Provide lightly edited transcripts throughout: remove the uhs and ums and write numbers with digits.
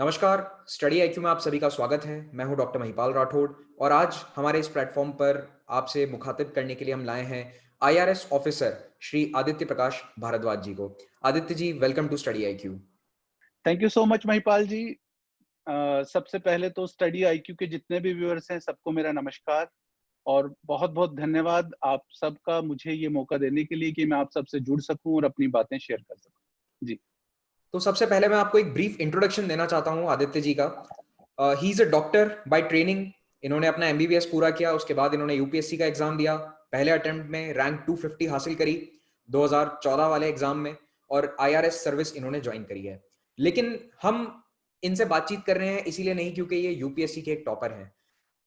नमस्कार, study IQ में आप सभी का स्वागत है। मैं हूं डॉक्टर महिपाल राठौड़ और आज हमारे इस प्लेटफॉर्म पर आपसे मुखातिब करने के लिए हम लाए हैं आईआरएस ऑफिसर श्री आदित्य प्रकाश भारद्वाज जी को। Aditya ji, welcome to study IQ. Thank you so much Mahipal ji. सबसे पहले तो स्टडी आईक्यू के जितने भी व्यूअर्स हैं सबको मेरा नमस्कार और बहुत-बहुत धन्यवाद आप सबका मुझे ये मौका देने के लिए कि मैं आप सबसे जुड़ सकूं और अपनी बातें शेयर कर सकूं। जी। तो सबसे पहले मैं आपको एक ब्रीफ इंट्रोडक्शन देना चाहता हूं आदित्य जी का। He is a doctor by training. इन्होंने अपना एमबीबीएस पूरा किया, उसके बाद इन्होंने यूपीएससी का एग्ज़ाम दिया। पहले अटेम्प्ट में रैंक 250 हासिल करी 2014 वाले एग्ज़ाम में और आईआरएस सर्विस इन्होंने जॉइन करी है। लेकिन हम इनसे बातचीत कर रहे हैं इसीलिए नहीं क्योंकि ये यूपीएससी के एक टॉपर हैं।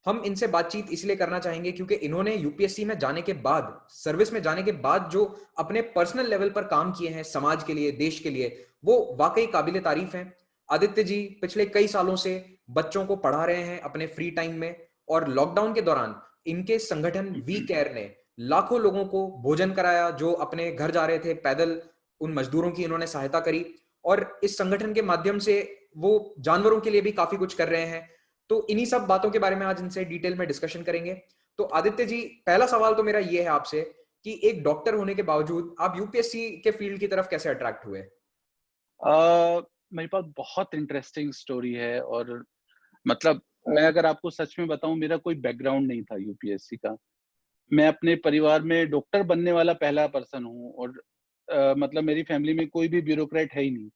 हम इनसे बातचीत इसलिए करना चाहेंगे क्योंकि इन्होंने यूपीएससी में जाने के बाद, सर्विस में जाने के बाद जो अपने पर्सनल लेवल पर काम किए हैं समाज के लिए, देश के लिए, वो वाकई काबिले तारीफ हैं। आदित्य जी पिछले कई सालों से बच्चों को पढ़ा रहे हैं अपने फ्री टाइम में और लॉकडाउन के दौरान इनके संगठन वी केयर ने लाखों लोगों को भोजन कराया जो अपने घर जा रहे थे पैदल। उन मजदूरों की इन्होंने सहायता करी और इस संगठन के माध्यम से वो जानवरों के लिए भी काफी कुछ कर रहे हैं। तो इन्हीं सब बातों के बारे में आज इनसे डिटेल में डिस्कशन करेंगे। तो आदित्य जी, पहला सवाल तो मेरा ये है आपसे कि एक डॉक्टर होने के बावजूद आप यूपीएससी के फील्ड की तरफ कैसे अट्रैक्ट हुए? मेरे पास बहुत इंटरेस्टिंग स्टोरी है और मतलब मैं अगर आपको सच में बताऊं मेरा कोई बैकग्राउंड नहीं था यूपीएससी का। मैं अपने परिवार में डॉक्टर बनने वाला पहला पर्सन हूं और मतलब मेरी फैमिली में कोई भी ब्यूरोक्रेट है ही नहीं।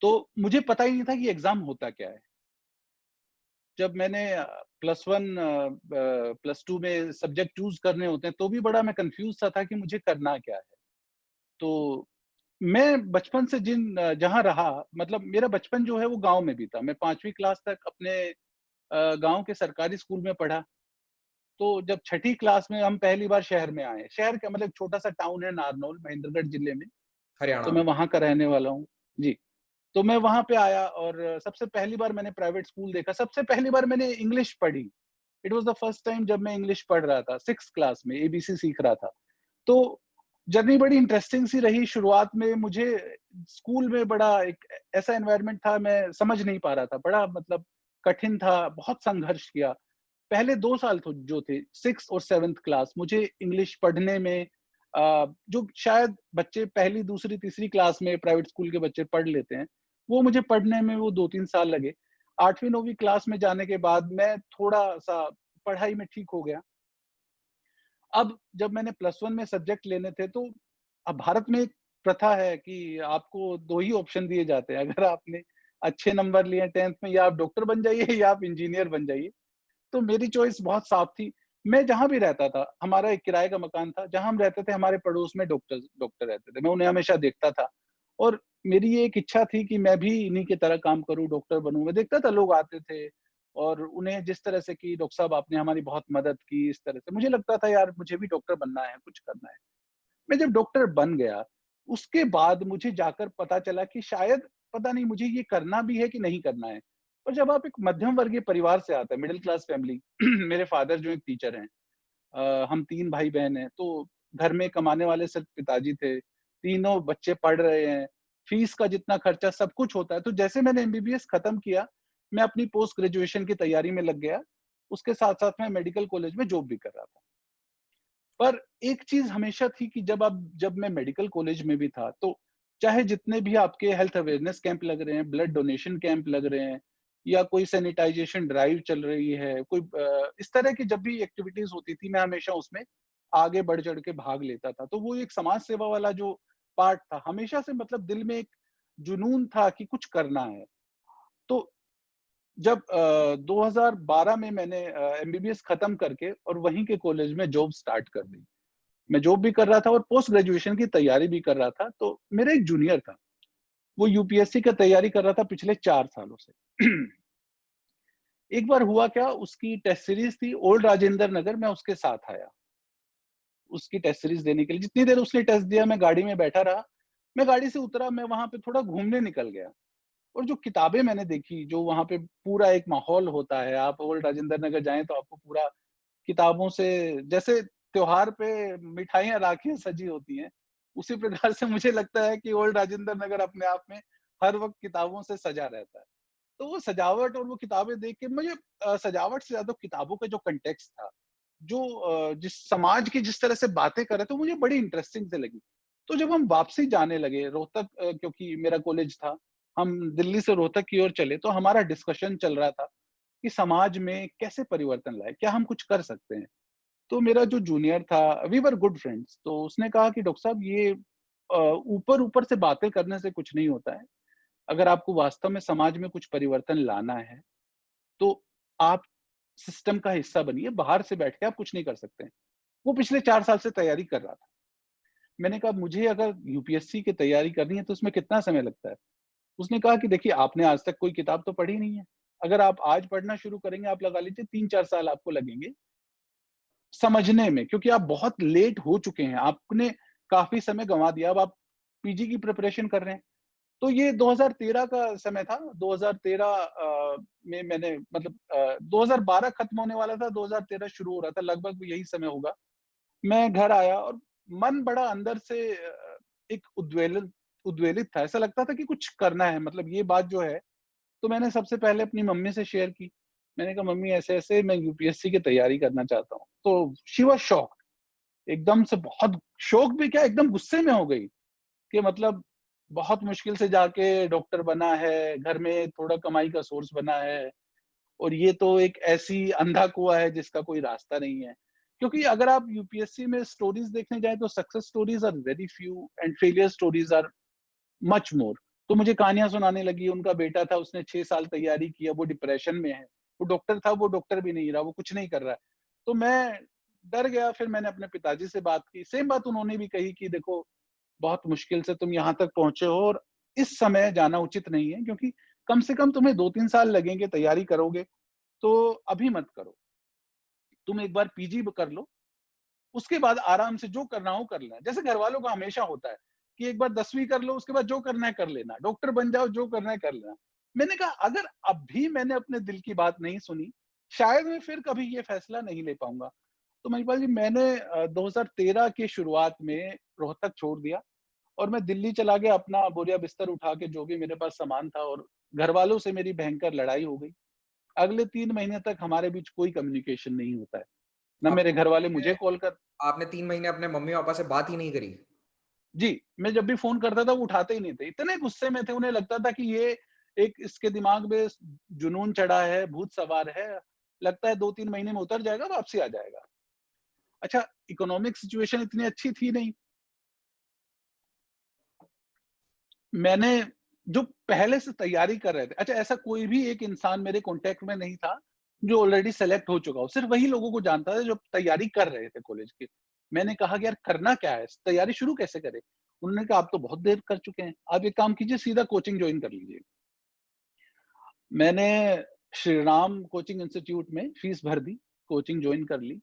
तो मुझे पता ही नहीं था कि एग्जाम होता क्या है। जब मैंने प्लस 1 प्लस 2 में सब्जेक्ट चूज़ करने होते हैं, तो भी बड़ा मैं कन्फ्यूज़ सा था कि मुझे करना क्या है। तो मैं बचपन से जहाँ रहा मतलब मेरा बचपन जो है वो गाँव में बीता। मैं 5वीं क्लास तक अपने गाँव के सरकारी स्कूल में पढ़ा। तो जब छठी क्लास में हम पहली बार शहर में आए। शहर क्या मतलब छोटा-सा टाउन है नारनौल, महेंद्रगढ़ जिले में, हरियाणा तो मैं में। वहाँ का रहने वाला हूँ। जी। तो मैं वहाँ पे आया और सबसे पहली बार मैंने प्राइवेट स्कूल देखा, सबसे पहली बार मैंने इंग्लिश पढ़ी। It was the first time जब मैं इंग्लिश पढ़ रहा था, 6th क्लास में एबीसी सीख रहा था। तो जर्नी बड़ी इंटरेस्टिंग सी रही। शुरुआत में मुझे स्कूल में बड़ा एक ऐसा एनवायरनमेंट था, मैं समझ नहीं पा रहा था। बड़ा मतलब कठिन था, बहुत संघर्ष किया। पहले 2 साल तो जो थे 6th और 7th क्लास मुझे इंग्लिश पढ़ने में जो शायद बच्चे पहली, दूसरी, तीसरी क्लास में प्राइवेट स्कूल के बच्चे पढ़ लेते हैं, वो मुझे पढ़ने में वो 2-3 साल लगे। 8वीं 9वीं क्लास में जाने के बाद मैं थोड़ा-सा पढ़ाई में ठीक हो गया। अब जब मैंने प्लस 1 में सब्जेक्ट लेने थे तो अब भारत में एक प्रथा है कि आपको 2 ही ऑप्शन दिए जाते हैं। अगर आपने अच्छे नंबर लिए 10th में या आप डॉक्टर बन जाइए या आप इंजीनियर बन जाइए। तो मेरी चॉइस बहुत साफ थी। मैं जहाँ भी रहता था, हमारा एक किराए का मकान था, जहाँ हम रहते थे हमारे पड़ोस में डॉक्टर रहते थे। मैं उन्हें हमेशा देखता था और मेरी ये एक इच्छा थी कि मैं भी इन्हीं की तरह काम करूँ, डॉक्टर बनूँ। मैं देखता था लोग आते थे और उन्हें जिस तरह से कि डॉक्टर साहब आपने हमारी बहुत मदद की, इस तरह से मुझे लगता था यार मुझे भी डॉक्टर बनना है, कुछ करना है। मैं जब डॉक्टर बन गया, उसके बाद मुझे जाकर पता चला कि शायद पता नहीं मुझे ये करना भी है कि नहीं करना है। और जब आप एक मध्यम वर्गीय परिवार से आते हैं, मिडल क्लास फैमिली मेरे फादर जो एक टीचर हैं, हम 3 भाई-बहन हैं, तो घर में कमाने वाले सिर्फ पिताजी थे। तीनों बच्चे पढ़ रहे हैं, फीस का जितना खर्चा सब कुछ होता है। तो जैसे मैंने एमबीबीएस खत्म किया, मैं अपनी पोस्ट ग्रेजुएशन की तैयारी में लग गया। उसके साथ-साथ मैं मेडिकल कॉलेज में जॉब भी कर रहा था। पर एक चीज़ हमेशा थी कि जब मैं मेडिकल कॉलेज में भी था, तो चाहे जितने भी आपके हेल्थ अवेयरनेस कैंप लग रहे हैं, ब्लड डोनेशन कैंप लग रहे हैं या कोई सैनिटाइजेशन ड्राइव चल रही है, कोई इस तरह की जब भी एक्टिविटीज़ होती थी, मैं हमेशा उसमें आगे बढ़-चढ़ के भाग लेता था। तो वो एक समाज सेवा वाला जो पार्ट था, हमेशा से मतलब दिल में एक जुनून था कि कुछ करना है। तो जब 2012 में मैंने एमबीबीएस खत्म करके और वहीं के कॉलेज में जॉब स्टार्ट कर दी। मैं जॉब भी कर रहा था और पोस्ट ग्रेजुएशन की तैयारी भी कर रहा था। तो मेरा एक जूनियर था, वो यूपीएससी का तैयारी कर रहा था पिछले 4 सालों से। एक बार हुआ क्या, उसकी टेस्ट सीरीज़ थी ओल्ड राजेंद्र नगर, मैं उसके साथ आया, उसकी टेस्ट सीरीज़ देने के लिए। जितनी देर उसने टेस्ट दिया मैं गाड़ी में बैठा रहा। मैं गाड़ी से उतरा, मैं वहाँ पे थोड़ा घूमने निकल गया और जो किताबें मैंने देखी, जो वहाँ पे पूरा एक माहौल होता है, आप ओल्ड राजेंद्र नगर जाएँ तो आपको पूरा किताबों से जैसे त्योहार पे मिठाइयाँ, राखियाँ सजी होती हैं, उसी प्रकार से मुझे लगता है कि ओल्ड राजेंद्र नगर अपने आप में हर वक़्त किताबों से सजा रहता है। तो वो सजावट और वो किताबें देख के मुझे सजावट से ज्यादा किताबों का जो कंटेक्स्ट था, जो जिस समाज की जिस तरह से बातें कर रहे थे, मुझे बड़ी इंटरेस्टिंग से लगी। तो जब हम वापसी जाने लगे रोहतक, क्योंकि मेरा कॉलेज था, हम दिल्ली से रोहतक की ओर चले, तो हमारा डिस्कशन चल रहा था कि समाज में कैसे परिवर्तन लाए, क्या हम कुछ कर सकते हैं। तो मेरा जो जूनियर था, वी वर गुड फ्रेंड्स, तो उसने कहा कि डॉक्टर साहब ये ऊपर ऊपर से बातें करने से कुछ नहीं होता है। अगर आपको वास्तव में समाज में कुछ परिवर्तन लाना है, तो आप सिस्टम का हिस्सा बनिए, बाहर से बैठ के आप कुछ नहीं कर सकते हैं। वो पिछले 4 साल से तैयारी कर रहा था। मैंने कहा मुझे अगर यूपीएससी की तैयारी करनी है तो उसमें कितना समय लगता है? उसने कहा कि देखिए आपने आज तक कोई किताब तो पढ़ी नहीं है। अगर आप आज पढ़ना शुरू करेंगे, आप लगा लीजिए 3-4 साल आपको लगेंगे समझने में, क्योंकि आप बहुत लेट हो चुके हैं। आपने काफ़ी समय गँवा दिया, अब आप पीजी की प्रिपरेशन कर रहे हैं। तो ये 2013 का समय था। 2013 में मैंने मतलब 2012 खत्म होने वाला था, 2013 शुरू हो रहा था, लगभग यही समय होगा। मैं घर आया और मन बड़ा अंदर से एक उद्वेलित था। ऐसा लगता था कि कुछ करना है, मतलब ये बात जो है, तो मैंने सबसे पहले अपनी मम्मी से शेयर की। मैंने कहा मम्मी ऐसे-ऐसे मैं यूपीएससी की तैयारी करना चाहता हूँ। तो शी वाज़ शॉक्ड, एकदम से बहुत शॉक भी क्या, एकदम गुस्से में हो गई कि मतलब बहुत मुश्किल से जाके डॉक्टर बना है, घर में थोड़ा कमाई का सोर्स बना है, और ये तो एक ऐसी अंधा कुआँ है जिसका कोई रास्ता नहीं है। क्योंकि अगर आप यूपीएससी में स्टोरीज़ देखने जाएँ तो success stories are very few and failure stories are much more. तो मुझे कहानियाँ सुनाने लगी, उनका बेटा था, उसने 6 साल तैयारी किया, वो डिप्रेशन में है। वो डॉक्टर था, वो डॉक्टर भी नहीं रहा, वो कुछ नहीं कर रहा है। तो मैं डर गया, फिर मैंने अपने पिताजी से बात की, सेम बात उन्होंने भी कही कि देखो बहुत मुश्किल से तुम यहाँ तक पहुँचे हो और इस समय जाना उचित नहीं है, क्योंकि कम से कम तुम्हें 2-3 साल लगेंगे, तैयारी करोगे, तो अभी मत करो। तुम एक बार पीजी कर लो, उसके बाद आराम से जो करना हो कर लेना। जैसे घरवालों का हमेशा होता है कि एक बार 10वीं कर लो, उसके बाद जो करना है कर लेना, डॉक्टर बन जाओ, जो करना है कर लेना। मैंने कहा अगर अब भी मैंने अपने दिल की बात नहीं सुनी, शायद मैं फिर कभी ये फैसला नहीं ले पाऊँगा। तो महिपाल जी, मैंने 2013 की शुरुआत में रोहतक छोड़ दिया और मैं दिल्ली चला गया, अपना बोरिया बिस्तर उठा के, जो भी मेरे पास सामान था, और घरवालों से मेरी भयंकर लड़ाई हो गई। अगले 3 महीने तक हमारे बीच कोई कम्युनिकेशन नहीं होता है। ना आप मेरे घरवाले आपने मुझे कॉल कर आपने 3 महीने अपने मम्मी-पापा से बात ही नहीं करी? जी, मैं जब भी फ़ोन करता था वो उठाते ही नहीं थे। इतने गुस्से में थे, उन्हें लगता था कि ये एक इसके दिमाग में जुनून चढ़ा है, भूत सवार है, लगता है 2-3 महीने में उतर जाएगा, वापसी आ जाएगा। अच्छा, इकोनॉमिक सिचुएशन इतनी अच्छी थी नहीं। मैंने जो पहले से तैयारी कर रहे थे, अच्छा ऐसा कोई भी एक इंसान मेरे कॉन्टैक्ट में नहीं था, जो ऑलरेडी सेलेक्ट हो चुका हो। सिर्फ़ वही लोगों को जानता था जो तैयारी कर रहे थे कॉलेज की। मैंने कहा कि यार करना क्या है? तैयारी शुरू कैसे करें? उन्होंने कहा आप तो बहुत देर कर चुके हैं, आप एक काम कीजिए सीधा कोचिंग जॉइन कर लीजिए। मैंने श्री राम कोचिंग इंस्टीट्यूट में फीस भर दी, कोचिंग जॉइन कर ली।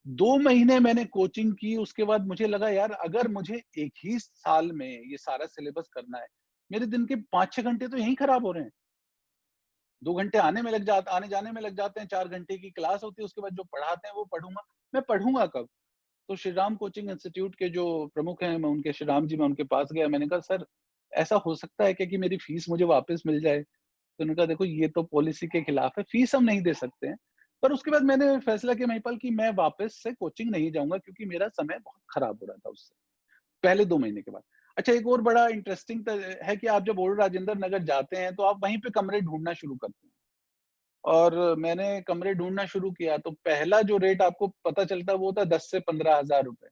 2 महीने मैंने कोचिंग की, उसके बाद मुझे लगा यार अगर मुझे एक ही साल में ये सारा सिलेबस करना है, मेरे दिन के 5-6 घंटे तो यहीं खराब हो रहे हैं। 2 घंटे आने-जाने में लग जाते हैं, 4 घंटे की क्लास होती है, उसके बाद जो पढ़ाते हैं वो पढ़ूँगा। मैं पढ़ूँगा कब? तो श्री राम कोचिंग इंस्टीट्यूट के जो प्रमुख हैं, मैं उनके श्री राम जी, मैं उनके पास गया। मैंने कहा सर ऐसा हो सकता है क्या कि मेरी फीस मुझे वापस मिल जाए? तो उन्होंने कहा देखो ये तो पॉलिसी के खिलाफ है, फीस हम नहीं दे सकते हैं। पर उसके बाद मैंने फैसला किया महिपाल कि मैं वापस से कोचिंग नहीं जाऊँगा, क्योंकि मेरा समय बहुत खराब हो रहा था उससे, पहले 2 महीने के बाद। अच्छा एक और बड़ा इंटरेस्टिंग है कि आप जब ओल्ड राजेंद्र नगर जाते हैं, तो आप वहीं पे कमरे ढूँढना शुरू करते हैं। और मैंने कमरे ढूँढना शुरू किया, तो पहला जो रेट आपको पता चलता है वो था 10 से 15,000 रुपए।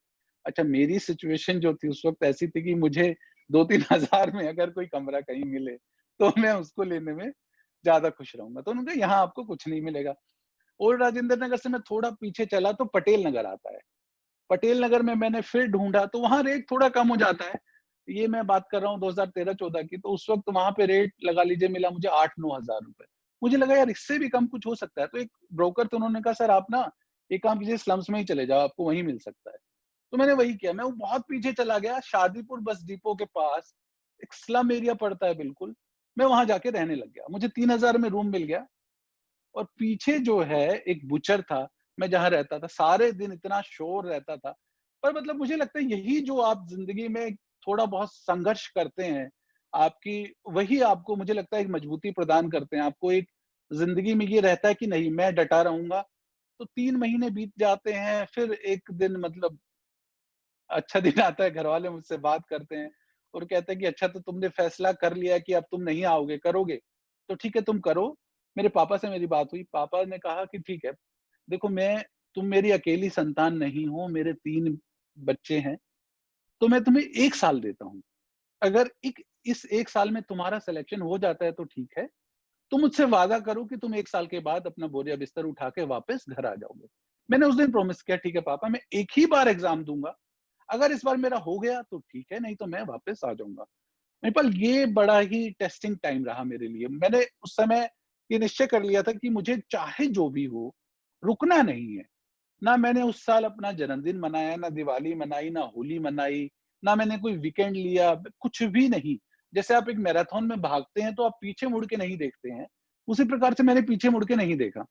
अच्छा मेरी सिचुएशन जो थी उस वक़्त ऐसी थी कि मुझे 2-3 हज़ार में अगर कोई कमरा कहीं मिले, तो मैं उसको लेने में ज़्यादा खुश रहूँगा। तो उन्होंने कहा यहाँ आपको कुछ नहीं मिलेगा। ओल्ड राजेंद्र नगर से मैं थोड़ा पीछे चला तो पटेल नगर आता है। पटेल नगर में मैंने फिर ढूँढा तो वहाँ रेट थोड़ा कम हो जाता है। ये मैं बात कर रहा हूँ 2013-14 की, तो उस वक़्त वहाँ पे रेट लगा लीजिए मिला मुझे 8-9 हज़ार रुपए। मुझे लगा यार इससे भी कम कुछ हो सकता है, तो एक ब्रोकर थे, उन्होंने कहा सर आप ना एक काम कीजिए स्लम्स में ही चले जाओ, आपको वहीं मिल सकता है। तो मैंने वही किया, मैं वो बहुत पीछे चला गया, शादीपुर बस डिपो के पास एक स्लम एरिया पड़ता है बिल्कुल, मैं वहाँ जाके रहने लग गया। मुझे 3,000 में रूम मिल गया और पीछे जो है एक बुचर था, मैं जहाँ रहता था, सारे दिन इतना शोर रहता था। पर मतलब मुझे लगता है यही जो आप ज़िंदगी में थोड़ा बहुत संघर्ष करते हैं आपकी वही आपको मुझे लगता है एक मजबूती प्रदान करते हैं। आपको एक ज़िंदगी में ये रहता है कि नहीं मैं डटा रहूँगा, तो 3 महीने बीत जाते हैं, फिर एक दिन मतलब अच्छा दिन आता है, घरवाले मुझसे बात करते हैं और कहते हैं कि अच्छा तो तुमने फैसला कर लिया है कि अब तुम नहीं आओगे, करोगे? तो ठीक है तुम करो। मेरे पापा से मेरी बात हुई, पापा ने कहा कि ठीक है, देखो तुम मेरी अकेली संतान नहीं हो, मेरे 3 बच्चे हैं, तो मैं तुम्हें 1 साल देता हूँ। अगर इस 1 साल में तुम्हारा सिलेक्शन हो जाता है तो ठीक है, तुम मुझसे वादा करो कि तुम 1 साल के बाद अपना बोरिया-बिस्तर उठा के वापस घर आ जाओगे। मैंने उस दिन प्रॉमिस किया, ठीक है पापा मैं एक ही बार एग्ज़ाम दूँगा, अगर इस बार मेरा हो गया तो ठीक है, नहीं तो मैं वापस आ जाऊँगा। महिपाल ये बड़ा ही टेस्टिंग टाइम रहा मेरे लिए। मैंने उस समय ये निश्चय कर लिया था कि मुझे चाहे जो भी हो, रुकना नहीं है। ना मैंने उस साल अपना जन्मदिन मनाया, ना दिवाली मनाई, ना होली मनाई, ना मैंने कोई वीकेंड लिया, कुछ भी नहीं। जैसे आप एक मैराथन में भागते हैं तो आप पीछे मुड़ के नहीं देखते हैं, उसी प्रकार से मैंने पीछे मुड़ के नहीं देखा।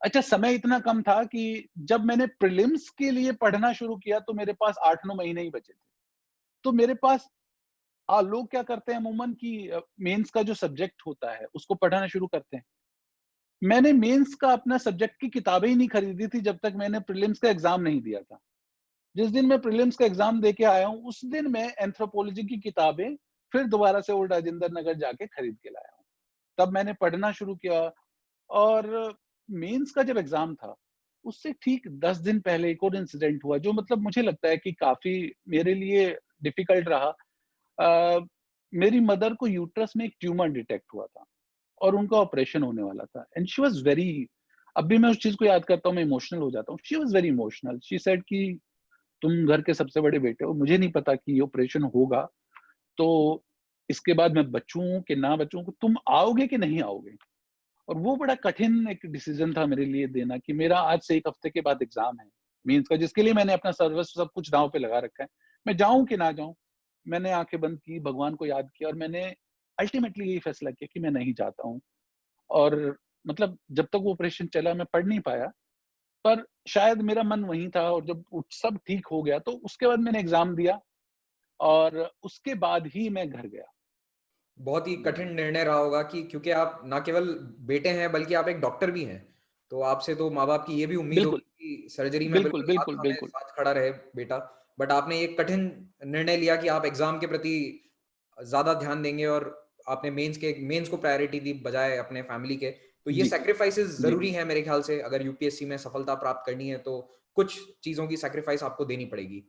अच्छा समय इतना कम था कि जब मैंने प्रीलिम्स के लिए पढ़ना शुरू किया तो मेरे पास 8-9 महीने ही बचे थे। तो मेरे पास लोग क्या करते हैं अमूमन कि मेंस का जो सब्जेक्ट होता है उसको पढ़ना शुरू करते हैं। मैंने मेंस का अपना सब्जेक्ट की किताबें ही नहीं खरीदी थी जब तक मैंने प्रीलिम्स का एग्ज़ाम नहीं दिया था। जिस दिन मैं प्रीलिम्स का एग्ज़ाम दे के आया हूँ, उस दिन मैं एंथ्रोपोलॉजी की किताबें फिर दोबारा से ओल्ड राजेंद्र नगर जाके खरीद के लाया हूँ। तब मैंने पढ़ना शुरू किया और मेंस का जब एग्ज़ाम था, उससे ठीक 10 दिन पहले एक और इंसिडेंट हुआ जो मतलब मुझे लगता है कि काफ़ी मेरे लिए डिफ़िकल्ट रहा। अ, मेरी मदर को यूट्रस में एक ट्यूमर डिटेक्ट हुआ था और उनका ऑपरेशन होने वाला था एंड शी वाज़ वेरी अब भी मैं उस चीज़ को याद करता हूँ, मैं इमोशनल हो जाता हूँ। She was very emotional. She said कि तुम घर के सबसे बड़े बेटे हो, मुझे नहीं पता कि ये ऑपरेशन होगा, तो इसके बाद मैं बचूँ कि ना बचूँ, तुम आओगे कि नहीं आओगे? और वो बड़ा कठिन एक डिसीज़न था मेरे लिए देना कि मेरा आज से 1 हफ्ते के बाद एग्ज़ाम है, मेंस का जिसके लिए मैंने अपना सर्वस्व सब कुछ दाँव पे लगा रखा है। मैं जाऊँ कि ना जाऊँ? मैंने आँखें बंद की, भगवान को याद किया और मैंने अल्टीमेटली यही फैसला किया कि मैं नहीं जाता हूँ। और मतलब जब तक वो ऑपरेशन चला मैं पढ़ नहीं पाया, पर शायद मेरा मन वहीं था और जब सब ठीक हो गया तो उसके बाद मैंने एग्ज़ाम दिया और उसके बाद ही मैं घर गया। बहुत ही जी, कठिन निर्णय रहा होगा कि क्योंकि आप ना केवल बेटे हैं बल्कि आप एक डॉक्टर भी हैं। तो आपसे तो माँ-बाप की ये भी उम्मीद बिल्कुल, होगी कि सर्जरी में बिल्कुल, बिल्कुल साथ बिल्कुल, हमें बिल्कुल। साथ खड़ा रहे बेटा। बट आपने एक कठिन निर्णय लिया कि आप एग्ज़ाम के प्रति ज़्यादा ध्यान देंगे और आपने मेंस को प्रायोरिटी दी बजाय अपने फैमिली के। तो ये जी, सैक्रिफाइसेस जी, ज़रूरी हैं मेरे ख़्याल से अगर यूपीएससी में सफलता प्राप्त करनी है तो कुछ चीज़ों की सैक्रिफाइस आपको देनी पड़ेगी।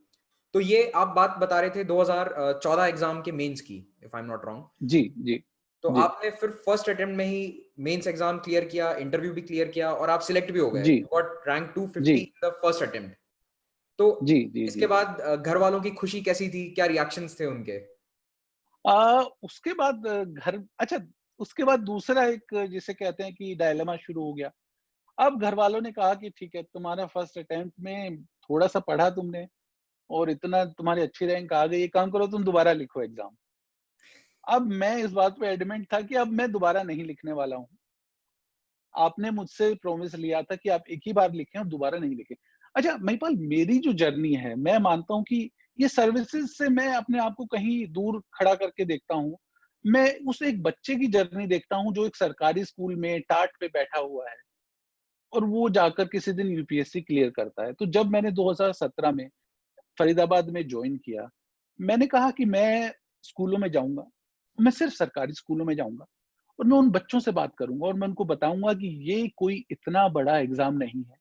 तो ये आप बात बता रहे थे 2014 एग्ज़ाम के मेंस की, if I am not wrong. जी, जी, तो जी, आपने फिर फर्स्ट अटेम्प्ट में ही मेंस एग्जाम क्लियर किया, इंटरव्यू भी क्लियर किया और आप सिलेक्ट भी हो गए। जी, यू गॉट रैंक 250 जी, इन द फर्स्ट अटेम्प्ट। तो जी, जी, इसके जी। बाद घर वालों की खुशी कैसी थी? क्या रिएक्शंस थे उनके? उसके बाद घर अच्छा उसके बाद दूसरा एक जिसे कहते हैं कि डायलेमा शुरू हो गया। अब घरवालों ने कहा कि ठीक है, तुम्हारा फर्स्ट अटेम्प्ट में थोड़ा-सा पढ़ा तुमने और इतना तुम्हारी अच्छी रैंक आ गई, एक काम करो तुम दोबारा लिखो एग्ज़ाम। अब मैं इस बात पे एडमेंट था कि अब मैं दोबारा नहीं लिखने वाला हूँ। आपने मुझसे प्रॉमिस लिया था कि आप एक ही बार लिखें और दोबारा नहीं लिखें। अच्छा महिपाल मेरी जो जर्नी है, मैं मानता हूँ कि ये सर्विसेज़ से मैं अपने आप को कहीं दूर खड़ा करके देखता हूँ। मैं उस एक बच्चे की जर्नी देखता हूँ जो एक सरकारी स्कूल में टाट पे बैठा हुआ है और वो जाकर किसी दिन यूपीएससी क्लियर करता है। तो जब मैंने 2017 में फरीदाबाद में जॉइन किया, मैंने कहा कि मैं स्कूलों में जाऊँगा, मैं सिर्फ़ सरकारी स्कूलों में जाऊँगा और मैं उन बच्चों से बात करूँगा और मैं उनको बताऊँगा कि ये कोई इतना बड़ा एग्ज़ाम नहीं है।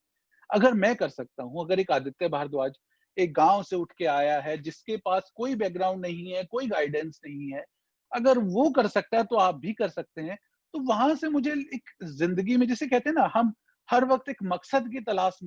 अगर मैं कर सकता हूँ, अगर एक आदित्य भारद्वाज एक गाँव से उठ के आया है, जिसके पास कोई बैकग्राउंड नहीं है, कोई गाइडेंस नहीं है, अगर वो कर सकता है तो आप भी कर सकते हैं। तो वहाँ से मुझे एक ज़िंदगी में जिसे कहते हैं ना हम हर वक़्त एक मकसद की तलाश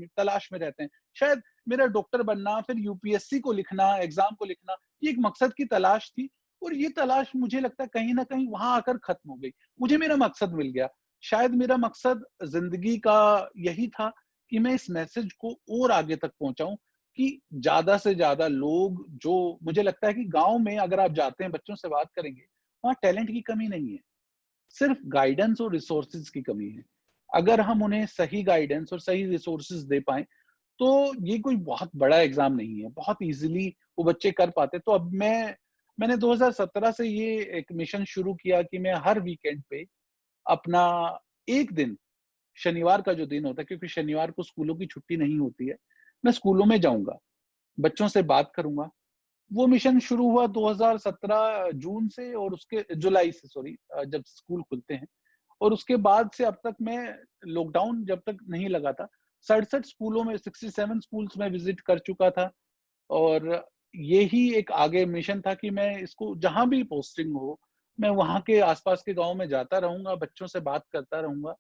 में रहते हैं। शायद मेरा डॉक्टर बनना, फिर यूपीएससी को लिखना, एग्ज़ाम को लिखना, ये एक मकसद की तलाश थी और ये तलाश मुझे लगता है कहीं न कहीं वहाँ आकर खत्म हो गई। मुझे मेरा मकसद मिल गया। शायद मेरा मकसद ज़िंदगी का यही था कि मैं इस मैसेज को और आगे तक पहुँचाऊँ कि ज़्यादा से ज़्यादा लोग जो मुझे लगता है कि गाँव में अगर आप जाते हैं, बच्चों से बात करेंगे, वहाँ टैलेंट की कमी नहीं है, सिर्फ़ गाइडेंस और रिसोर्सेज़ की कमी है। अगर हम उन्हें सही गाइडेंस और सही रिसोर्सेज़ दे पाएँ, तो ये कोई बहुत बड़ा एग्ज़ाम नहीं है, बहुत ईज़िली वो बच्चे कर पाते हैं। तो अब मैं मैंने 2017 से ये एक मिशन शुरू किया कि मैं हर वीकेंड पे अपना 1 दिन, शनिवार का जो दिन होता है, क्योंकि शनिवार को स्कूलों की छुट्टी नहीं होती है, मैं स्कूलों में जाऊँगा, बच्चों से बात करूँगा। वो मिशन शुरू हुआ 2017 जून से, और उसके जुलाई से, सॉरी, जब स्कूल खुलते हैं, और उसके बाद से अब तक मैं, लॉकडाउन जब तक नहीं लगा था, 67 स्कूलों में, 67 स्कूल्स में विज़िट कर चुका था। और यही एक आगे मिशन था कि मैं इसको जहाँ भी पोस्टिंग हो, मैं वहाँ के आस-पास के गाँव में जाता रहूँगा, बच्चों से बात करता रहूँगा,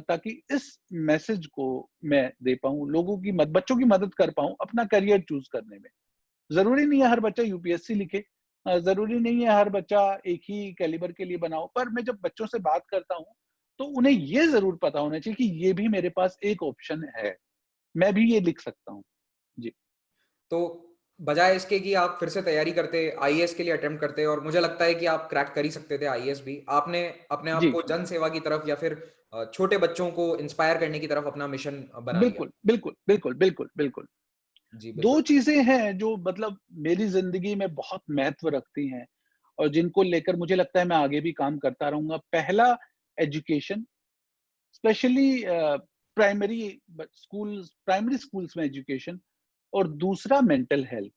ताकि इस मैसेज को मैं दे पाऊँ, लोगों की बच्चों की मदद कर पाऊँ अपना करियर चूज़ करने में। ज़रूरी नहीं है हर बच्चा यूपीएससी लिखे, ज़रूरी नहीं है हर बच्चा एक ही कैलिबर के लिए बना हो, पर मैं जब बच्चों से बात करता हूँ, तो उन्हें ये ज़रूर पता होना चाहिए कि ये भी मेरे पास एक ऑप्शन है, मैं भी ये लिख सकता हूँ। जी। तो बजाय इसके कि आप फिर से तैयारी करते, आईएएस के लिए अटेम्प्ट करते, और मुझे लगता है कि आप क्रैक कर ही सकते थे आईएएस भी, आपने अपने आप जी, को जन सेवा की तरफ या फिर छोटे बच्चों को इंस्पायर करने की तरफ अपना मिशन बना लिया। बिल्कुल, बिल्कुल, बिल्कुल, बिल्कुल, बिल्कुल। जी, 2 बिल्कुल। चीज़ें हैं जो मतलब मेरी ज़िंदगी में बहुत महत्व रखती हैं, और जिनको लेकर मुझे लगता है मैं आगे भी काम करता रहूँगा। पहला, एजुकेशन, स्पेशली प्राइमरी स्कूल्स में एजुकेशन, और दूसरा मेंटल हेल्थ।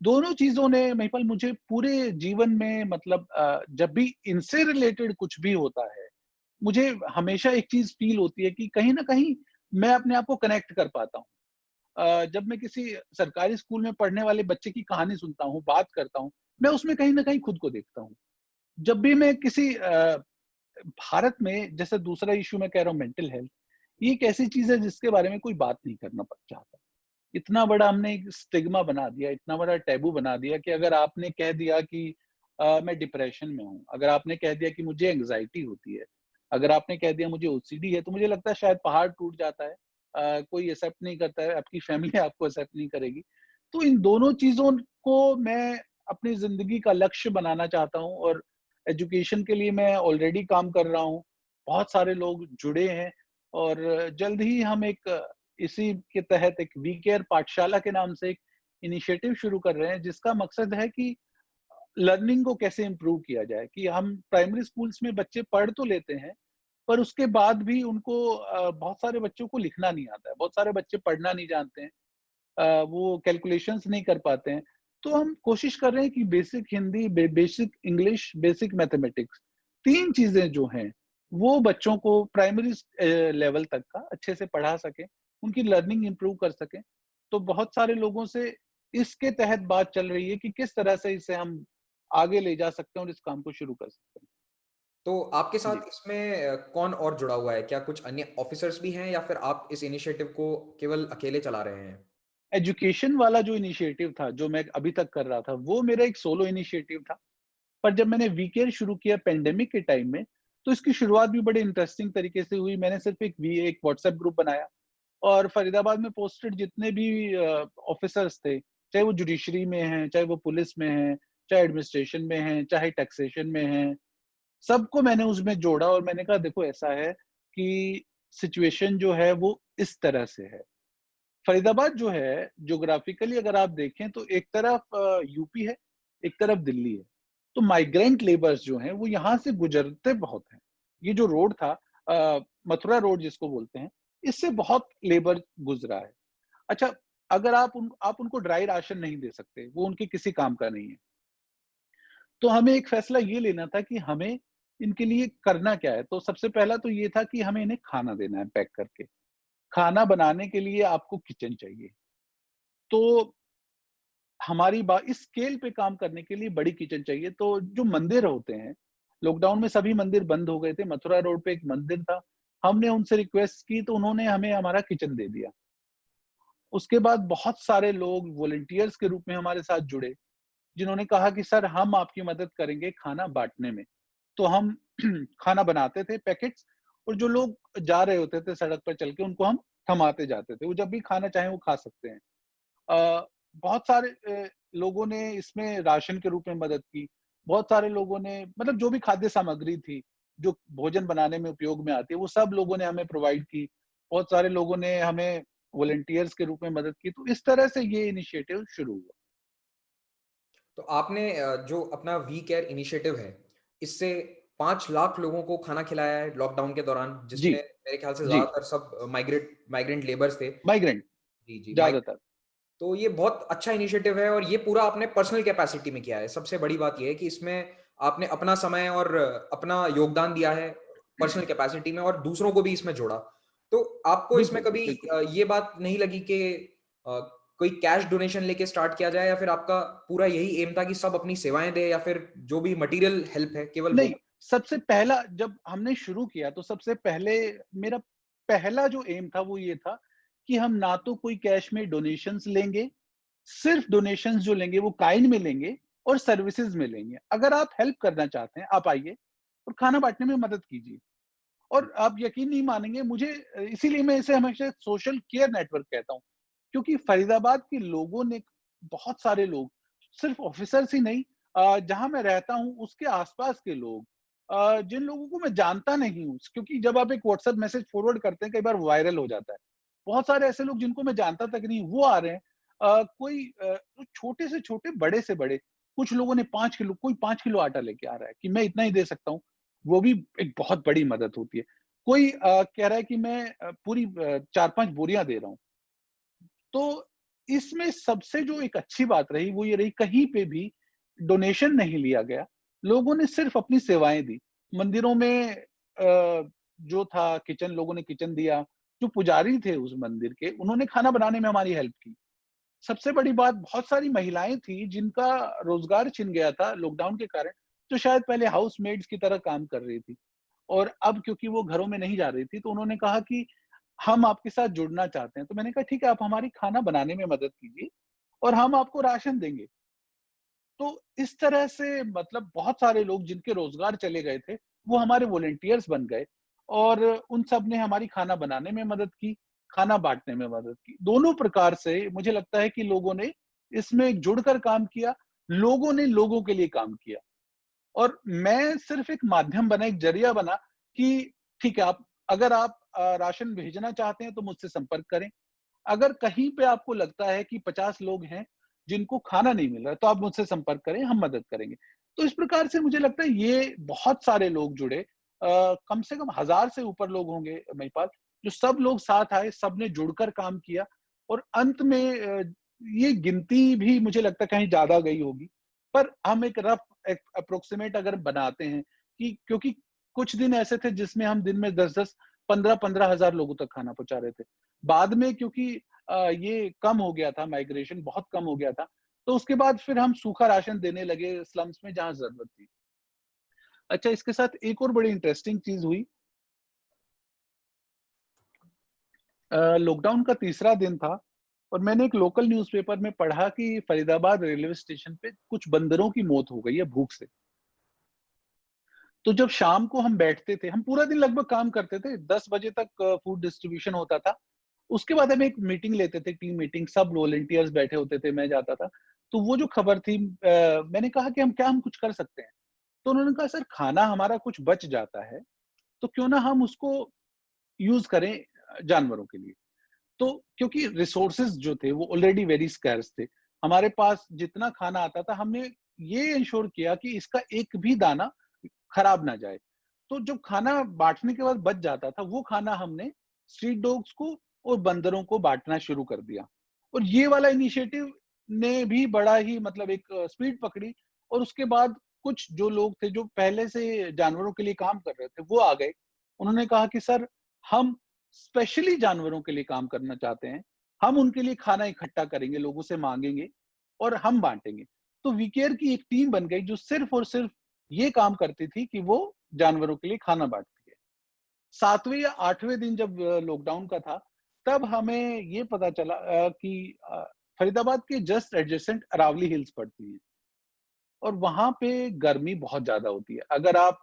दोनों चीज़ों ने महिपाल मुझे पूरे जीवन में, मतलब जब भी इनसे रिलेटेड कुछ भी होता है, मुझे हमेशा एक चीज़ फ़ील होती है कि कहीं न कहीं मैं अपने आप को कनेक्ट कर पाता हूँ। जब मैं किसी सरकारी स्कूल में पढ़ने वाले बच्चे की कहानी सुनता हूँ, बात करता हूँ, मैं उसमें कहीं न कहीं खुद को देखता हूँ। जब भी मैं किसी भारत में, जैसे दूसरा इश्यू मैं कह रहा हूँ, मेंटल हेल्थ, ये एक ऐसी चीज़ है जिसके बारे में कोई बात नहीं करना चाहता। इतना बड़ा हमने एक स्टिग्मा बना दिया, इतना बड़ा टैबू बना दिया कि अगर आपने कह दिया कि मैं डिप्रेशन में हूँ, अगर आपने कह दिया कि मुझे एंग्ज़ायटी होती है, अगर आपने कह दिया मुझे ओसीडी है, तो मुझे लगता है शायद पहाड़ टूट जाता है। कोई एक्सेप्ट नहीं करता है, आपकी फैमिली आपको एक्सेप्ट नहीं करेगी। तो इन दोनों चीज़ों को मैं अपनी ज़िंदगी का लक्ष्य बनाना चाहता हूँ, और एजुकेशन के लिए मैं ऑलरेडी काम कर रहा हूँ। बहुत सारे लोग जुड़े हैं, और जल्द ही हम एक, इसी के तहत एक वी केयर पाठशाला के नाम से एक इनिशिएटिव शुरू कर रहे हैं, जिसका मकसद है कि लर्निंग को कैसे इम्प्रूव किया जाए, कि हम प्राइमरी स्कूल्स में बच्चे पढ़ तो लेते हैं, पर उसके बाद भी उनको, बहुत सारे बच्चों को लिखना नहीं आता है, बहुत सारे बच्चे पढ़ना नहीं जानते हैं, वो कैलकुलेशंस नहीं कर पाते हैं। तो हम कोशिश कर रहे हैं कि basic Hindi, basic English, basic mathematics, 3 चीज़ें जो हैं, वो बच्चों को प्राइमरी लेवल तक का अच्छे से पढ़ा सकें, उनकी लर्निंग इम्प्रूव कर सकें। तो बहुत सारे लोगों से इसके तहत बात चल रही है कि किस तरह से इसे हम आगे ले जा सकते हैं और इस काम को शुरू कर सकते हैं। तो आपके जी। साथ इसमें कौन और जुड़ा हुआ है? क्या कुछ अन्य ऑफ़िसर्स भी हैं या फिर आप इस इनिशिएटिव को केवल अकेले चला रहे हैं? एजुकेशन वाला जो इनिशिएटिव था, जो मैं अभी तक कर रहा था, वो मेरा एक सोलो इनिशिएटिव था। पर जब मैंने वीकेयर शुरू किया पैंडेमिक के टाइम में, तो इसकी शुरुआत भी बड़े इंटरेस्टिंग तरीके से हुई। मैंने सिर्फ एक व्हाट्सएप ग्रुप बनाया, और फरीदाबाद में पोस्टेड जितने भी ऑफिसर्स थे, चाहे वो जुडिशरी में हैं, चाहे वो पुलिस में हैं, चाहे एडमिनिस्ट्रेशन में हैं, चाहे टैक्सेशन में हैं, सबको मैंने उसमें जोड़ा, और मैंने कहा देखो ऐसा है कि सिचुएशन जो है वो इस तरह से है। फरीदाबाद जो है, ज्योग्राफिकली अगर आप देखें तो एक तरफ यूपी है, एक तरफ दिल्ली है। तो माइग्रेंट लेबर्स जो हैं वो यहाँ से गुजरते बहुत हैं। ये जो रोड था, मथुरा रोड जिसको बोलते हैं, इससे बहुत लेबर गुजरा है। अच्छा, अगर आप उनको ड्राई राशन नहीं दे सकते, वो उनके किसी काम का नहीं है। तो हमें एक फैसला ये लेना था कि हमें इनके लिए करना क्या है। तो सबसे पहला तो ये था कि हमें इन्हें खाना देना है पैक करके। खाना बनाने के लिए आपको किचन चाहिए। तो हमारी बा इस स्केल पे काम करने के लिए बड़ी किचन चाहिए। तो जो मंदिर होते हैं, लॉकडाउन में सभी मंदिर बंद हो गए थे। मथुरा रोड पे एक मंदिर था, हमने उनसे रिक्वेस्ट की तो उन्होंने हमें हमारा किचन दे दिया। उसके बाद बहुत सारे लोग वॉलंटियर्स के रूप में हमारे साथ जुड़े, जिन्होंने कहा कि सर हम आपकी मदद करेंगे खाना बाँटने में। तो हम खाना बनाते थे पैकेट्स, और जो लोग जा रहे होते थे सड़क पर चल के, उनको हम थमाते जाते थे। वो जब भी खाना चाहें वो खा सकते हैं। बहुत सारे लोगों ने इसमें राशन के रूप में मदद की। बहुत सारे लोगों ने, मतलब जो भी खाद्य सामग्री थी, जो भोजन बनाने में उपयोग में आती है, वो सब लोगों ने हमें प्रोवाइड की। बहुत सारे लोगों ने हमें वॉलंटियर्स के रूप में मदद की। तो इस तरह से ये इनिशिएटिव शुरू हुआ। तो आपने जो अपना वी केयर इनिशिएटिव है, इससे 5 लाख लोगों को खाना खिलाया है लॉकडाउन के दौरान, जी, जिसमें मेरे ख्याल से जी, ज़्यादातर सब माइग्रेंट लेबर्स थे। माइग्रेंट जी, जी, ज़्यादातर। तो ये बहुत अच्छा इनिशिएटिव है और ये पूरा आपने पर्सनल कैपेसिटी में किया है। सबसे बड़ी बात ये है कि इसमें आपने अपना समय और अपना योगदान दिया है पर्सनल कैपेसिटी में और दूसरों को भी इसमें जोड़ा। तो आपको इसमें बिल्कुल, कभी बिल्कुल। ये बात नहीं लगी कि अ, कोई कैश डोनेशन लेके स्टार्ट किया जाए या फिर आपका पूरा यही एम था कि सब अपनी सेवाएँ दें या फिर जो भी मटेरियल हेल्प है केवल वो नहीं, सबसे पहला जब हमने शुरू किया तो सबसे पहले मेरा पहला जो एम था वो ये था कि हम ना तो कोई कैश में डोनेशंस लेंगे, सिर्फ डोनेशंस जो लेंगे वो काइंड में लेंगे और सर्विसेज में लेंगे। अगर आप हेल्प करना चाहते हैं, आप आइए और खाना बाँटने में मदद कीजिए। और आप यकीन नहीं मानेंगे मुझे इसीलिए मैं इसे हमेशा सोशल केयर नेटवर्क कहता हूँ। क्योंकि फरीदाबाद के लोगों ने बहुत सारे लोग, सिर्फ ऑफिसर्स ही नहीं जहाँ मैं रहता हूँ उसके आस-पास के लोग जिन लोगों को मैं जानता नहीं हूँ क्योंकि जब आप एक व्हाट्सएप मैसेज फॉरवर्ड करते हैं कई बार वायरल हो जाता है। बहुत सारे ऐसे लोग जिनको मैं जानता तक नहीं वो आ रहे हैं। तो छोटे से छोटे, बड़े से बड़े, कुछ लोगों ने 5 किलो कोई 5 किलो आटा लेके आ रहा है कि मैं इतना ही दे सकता हूँ। वो भी एक बहुत बड़ी मदद होती है। कोई कह रहा है कि मैं पूरी 4-5 बोरियाँ दे रहा हूँ। तो इसमें सबसे जो एक अच्छी बात रही वो ये रही कहीं पे भी डोनेशन नहीं लिया गया। लोगों ने सिर्फ़ अपनी सेवाएँ दी। मंदिरों में जो था किचन लोगों ने किचन दिया। जो पुजारी थे उस मंदिर के उन्होंने खाना बनाने में हमारी हेल्प की। सबसे बड़ी बात बहुत सारी महिलाएँ थी जिनका रोज़गार छिन गया था लॉकडाउन के कारण, जो शायद पहले हाउसमेड्स की तरह काम कर रही थी। और अब क्योंकि वो घरों में नहीं जा रही थी, तो उन्होंने कहा कि हम आपके साथ जुड़ना चाहते हैं। तो मैंने कहा ठीक है, आप हमारी खाना बनाने में मदद कीजिए और हम आपको राशन देंगे। तो इस तरह से मतलब बहुत सारे लोग जिनके रोज़गार चले गए थे, वो हमारे वॉलंटियर्स बन गए और उन सब ने हमारी खाना बनाने में मदद की, खाना बाँटने में मदद की। दोनों प्रकार से मुझे लगता है कि लोगों ने इसमें जुड़कर काम किया, लोगों ने लोगों के लिए काम किया। और मैं सिर्फ एक माध्यम बना, एक ज़रिया बना कि ठीक है, अगर आप राशन भेजना चाहते हैं तो मुझसे संपर्क करें। अगर कहीं पे आपको लगता है कि 50 लोग हैं जिनको खाना नहीं मिल रहा है, तो आप मुझसे संपर्क करें, हम मदद करेंगे। तो इस प्रकार से मुझे लगता है ये बहुत सारे लोग जुड़े कम से कम 1000 से ऊपर लोग होंगे महिपाल, जो सब लोग साथ आए, सबने जुड़कर काम किया और अंत में ये गिनती भी मुझे लगता है कहीं ज़्यादा गई होगी। पर हम एक रफ एक अप्रोक्सिमेट अगर बनाते हैं कि क्योंकि कुछ दिन ऐसे थे जिसमें हम दिन में 10-10, 15-15 हज़ार लोगों तक खाना पहुँचा रहे थे। बाद में क्योंकि ये कम हो गया था, माइग्रेशन बहुत कम हो गया था, तो उसके बाद फिर हम सूखा राशन देने लगे स्लम्स में जहाँ ज़रूरत थी। अच्छा, इसके साथ एक और बड़ी इंटरेस्टिंग चीज़ हुई। लॉकडाउन का तीसरा दिन था और मैंने एक लोकल न्यूज़पेपर में पढ़ा कि फरीदाबाद रेलवे स्टेशन पे कुछ बंदरों की मौत हो गई है भूख से। तो जब शाम को हम बैठते थे, हम पूरा दिन लगभग काम करते थे, 10 बजे तक फूड डिस्ट्रीब्यूशन होता था। उसके बाद हम एक मीटिंग लेते थे, टीम मीटिंग, सब वॉलंटियर्स बैठे होते थे, मैं जाता था। तो वो जो खबर थी मैंने कहा कि हम कुछ कर सकते हैं? तो उन्होंने कहा सर खाना हमारा कुछ बच जाता है, तो क्यों ना हम उसको यूज़ करें जानवरों के लिए। तो क्योंकि रिसोर्सेज़ जो थे वो ऑलरेडी वेरी स्कार्स थे। हमारे पास जितना खाना आता था हमने ये इंश्योर किया कि इसका एक भी दाना खराब ना जाए। तो जब खाना बाँटने के बाद बच जाता था, वो खाना हमने स्ट्रीट डॉग्स को और बंदरों को बाँटना शुरू कर दिया। और ये वाला इनिशिएटिव ने भी बड़ा ही मतलब एक स्पीड पकड़ी और उसके बाद कुछ जो लोग थे, जो पहले से जानवरों के लिए काम कर रहे थे, वो आ गए। उन्होंने कहा कि सर हम स्पेशली जानवरों के लिए काम करना चाहते हैं। हम उनके लिए खाना इकट्ठा करेंगे, लोगों से माँगेंगे और हम बाँटेंगे। तो वी केयर की एक टीम बन गई जो सिर्फ़ और सिर्फ़ ये काम करती थी कि वो जानवरों के लिए खाना बाँटती है। 7वें या 8वें दिन जब लॉकडाउन का था, तब हमें ये पता चला कि फरीदाबाद के जस्ट एडजेसेंट अरावली हिल्स पड़ती हैं और वहाँ पे गर्मी बहुत ज़्यादा होती है। अगर आप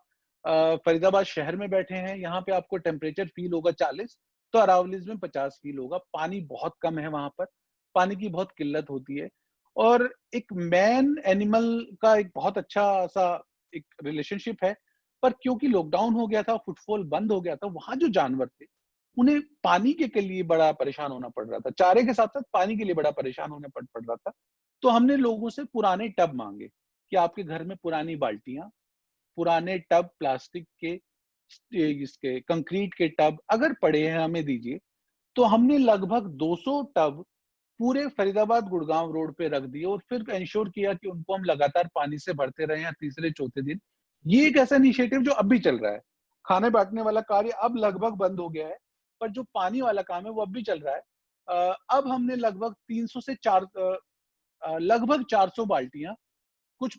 फरीदाबाद शहर में बैठे हैं, यहाँ पे आपको टेम्परेचर फ़ील होगा 40, तो अरावलीज़ में 50 फ़ील होगा। पानी बहुत कम है वहाँ पर, पानी की बहुत किल्लत होती है और एक मैन एनिमल का एक बहुत अच्छा-सा एक रिलेशनशिप है। पर क्योंकि लॉकडाउन हो गया था, फुटफॉल बंद हो गया था, वहाँ जो जानवर थे, उन्हें पानी के लिए बड़ा परेशान होना पड़ रहा था। चारे के साथ-साथ पानी के लिए बड़ा परेशान होना पड़ पड़ रहा था। तो हमने लोगों से पुराने टब मांगे कि आपके घर में पुरानी बाल्टियां, पुराने टब, प्लास्टिक के, इसके कंक्रीट के टब अगर पड़े हैं हमें दीजिए। तो हमने लगभग 200 टब पूरे फरीदाबाद गुड़गांव रोड पे रख दिए और फिर इंश्योर किया कि उनको हम लगातार पानी से भरते रहे हैं तीसरे चौथे दिन। ये एक ऐसा इनिशिएटिव जो अब भी चल रहा है। खाने बांटने वाला कार्य अब लगभग बंद हो गया है, पर जो पानी वाला काम है वो अब भी चल रहा है। अब हमने लगभग 300 से लगभग 400 बाल्टियां, कुछ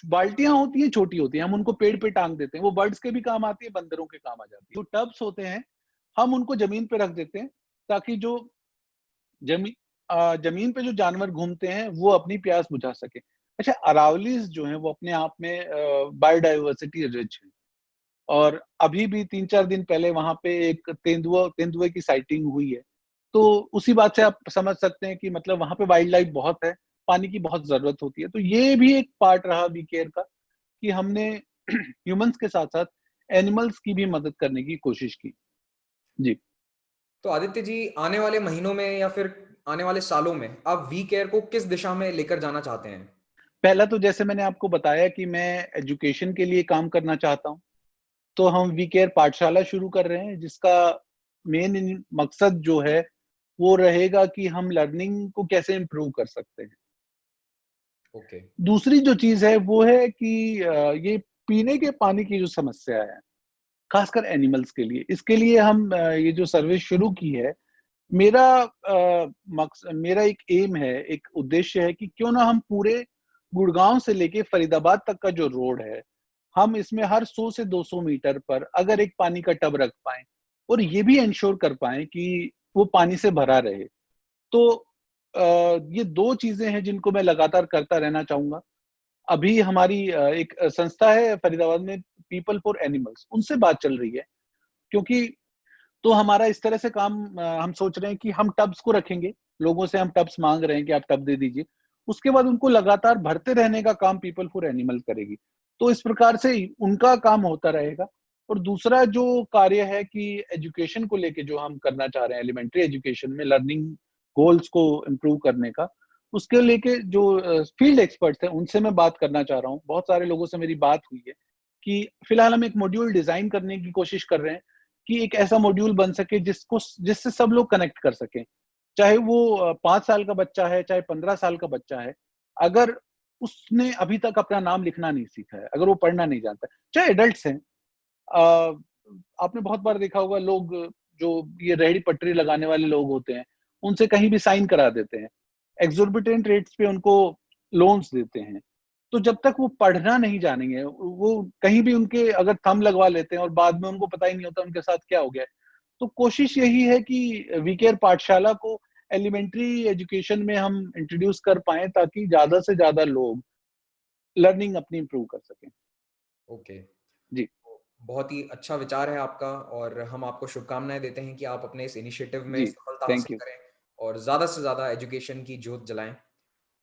बाल्टियां होती हैं छोटी होती हैं, हम उनको पेड़ पे टांग देते हैं, वो बर्ड्स के भी काम आती है, बंदरों के काम आ जाती है। जो टब्स होते हैं हम उनको जमीन पे रख देते हैं ताकि जो जमी जमीन पे जो जानवर घूमते हैं वो अपनी प्यास बुझा सके। अच्छा, अरावलीज जो है वो अपने आप में बायोडाइवर्सिटी रिच है, और अभी भी 3-4 दिन पहले वहां पे एक तेंदुए की साइटिंग हुई है। तो उसी बात से आप समझ सकते हैं कि मतलब वहां पे वाइल्ड लाइफ बहुत है, पानी की बहुत जरूरत होती है। तो ये भी एक पार्ट रहा वी केयर का कि हमने ह्यूमंस के साथ साथ एनिमल्स की भी मदद करने की कोशिश की। जी तो आदित्य जी, आने वाले महीनों में या फिर आने वाले सालों में आप वी केयर को किस दिशा में लेकर जाना चाहते हैं? पहला तो जैसे मैंने आपको बताया कि मैं एजुकेशन के लिए काम करना चाहता हूँ, तो हम वी केयर पाठशाला शुरू कर रहे हैं जिसका मेन मकसद जो है वो रहेगा कि हम लर्निंग को कैसे इम्प्रूव कर सकते हैं। ओके। दूसरी जो चीज है वो है कि ये पीने के पानी की जो समस्या है खासकर एनिमल्स के लिए, इसके लिए हम ये जो सर्विस शुरू की है, मेरा मेरा एक एम है, एक उद्देश्य है कि क्यों ना हम पूरे गुड़गांव से लेके फरीदाबाद तक का जो रोड है, हम इसमें हर 100 से 200 मीटर पर अगर एक पानी का टब रख पाएं और ये भी इंश्योर कर पाएं कि वो पानी से भरा रहे। तो ये 2 चीजें हैं जिनको मैं लगातार करता रहना चाहूंगा। अभी हमारी एक संस्था है फरीदाबाद में, पीपल फॉर एनिमल्स, उनसे बात चल रही है, क्योंकि तो हमारा इस तरह से काम हम सोच रहे हैं कि हम टब्स को रखेंगे, लोगों से हम टब्स मांग रहे हैं कि आप टब दे दीजिए। उसके बाद उनको लगातार भरते रहने का काम पीपल फॉर एनिमल करेगी। तो इस प्रकार से उनका काम होता रहेगा। और दूसरा जो कार्य है कि एजुकेशन को लेके जो हम करना चाह रहे हैं, एलिमेंट्री एजुकेशन में लर्निंग गोल्स को इम्प्रूव करने का, उसके लेके जो फील्ड एक्सपर्ट्स हैं उनसे मैं बात करना चाह रहा हूँ। बहुत सारे लोगों से मेरी बात हुई है कि फिलहाल हम एक मॉड्यूल डिजाइन करने की कोशिश कर रहे हैं कि एक ऐसा मॉड्यूल बन सके जिससे सब लोग कनेक्ट कर सकें। चाहे वो 5 साल का बच्चा है, चाहे 15 साल का बच्चा है, अगर उसने अभी तक अपना नाम लिखना नहीं सीखा है, अगर वो पढ़ना नहीं जानता है, चाहे एडल्ट्स हैं। अ, आपने बहुत बार देखा होगा, लोग जो ये रेहड़ी पटरी लगाने वाले लोग होते हैं, उनसे कहीं भी साइन करा देते हैं। एक्सोर्बिटेंट रेट्स पे उनको लोन्स देते हैं। तो जब तक वो पढ़ना नहीं जानेंगे, वो कहीं भी उनके अगर थंब लगवा लेते हैं और बाद में उनको पता ही नहीं होता उनके साथ क्या हो गया है। तो कोशिश यही है कि वी केयर पाठशाला को एलिमेंट्री एजुकेशन में हम इंट्रोड्यूस कर पाएँ ताकि ज़्यादा से ज़्यादा लोग लर्निंग अपनी इम्प्रूव कर सकें। ओके। जी, बहुत ही अच्छा विचार है आपका और हम आपको शुभकामनाएं देते हैं कि आप अपने इस इनिशिएटिव में जी, सफलता थैंक हासिल यू। करें और ज़्यादा से ज़्यादा एजुकेशन की ज्योत जलाएं।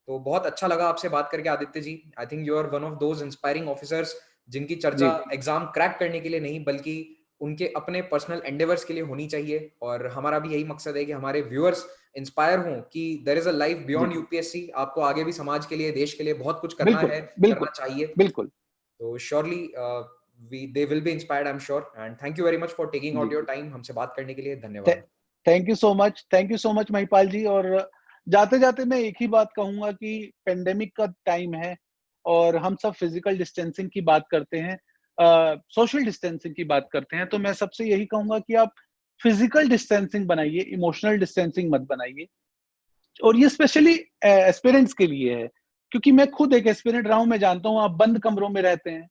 तो बहुत अच्छा लगा आपसे बात करके Aditya ji. I think you are one of those inspiring officers जिनकी चर्चा जी, एग्जाम क्रैक करने के लिए नहीं बल्कि उनके अपने पर्सनल एंडेवर्स के लिए होनी चाहिए। और हमारा भी यही मकसद है कि हमारे व्यूअर्स इंस्पायर हों कि देयर इज अ लाइफ जी। Beyond UPSC. आपको आगे भी समाज के लिए, देश के लिए बहुत कुछ करना बिल्कुल, है, करना बिल्कुल, चाहिए। बिल्कुल। तो surely we they will be inspired, I'm sure. And thank you very much for taking out जी। your time हमसे बात करने के लिए। थे धन्यवाद। Thank you so much Mahipal ji. और जाते-जाते मैं एक ही बात कहूँगा कि पैंडेमिक का टाइम है और हम सब फिजिकल डिस्टेंसिंग की बात करते हैं, सोशल डिस्टेंसिंग की बात करते हैं, तो मैं सबसे यही कहूँगा कि आप फिजिकल डिस्टेंसिंग बनाइए, इमोशनल डिस्टेंसिंग मत बनाइए। और ये स्पेशली एस्पिरेंट्स के लिए है, क्योंकि मैं खुद एक एस्पिरेंट रहा हूँ, मैं जानता हूँ आप बंद कमरों में रहते हैं,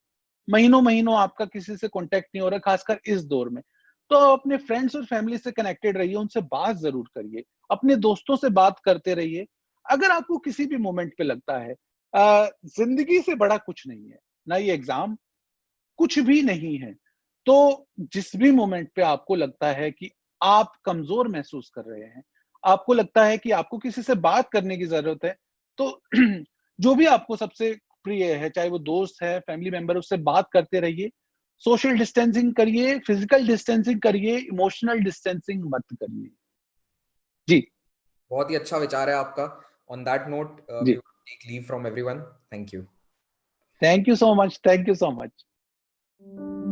महीनों-महीनों आपका किसी से कॉन्टैक्ट नहीं हो रहा, खासकर इस दौर में। तो आप अपने फ्रेंड्स और फैमिली से कनेक्टेड रहिए, उनसे बात ज़रूर करिए, अपने दोस्तों से बात करते रहिए। अगर आपको किसी भी मोमेंट पे लगता है ज़िंदगी से बड़ा कुछ नहीं है, ना ये एग्ज़ाम, कुछ भी नहीं है। तो जिस भी मोमेंट पे आपको लगता है कि आप कमज़ोर महसूस कर रहे हैं, आपको लगता है कि आपको किसी से बात करने की ज़रूरत है, तो जो भी आपको सबसे प्रिय है, चाहे वो दोस्त है, फैमिली मेंबर, उससे बात करते रहिए। सोशल डिस्टेंसिंग करिए, फिजिकल डिस्टेंसिंग करिए, इमोशनल डिस्टेंसिंग मत करिए। जी, बहुत ही अच्छा विचार है आपका। On that note we ji, take leave from everyone. Thank you. Thank you so much. Thank you so much.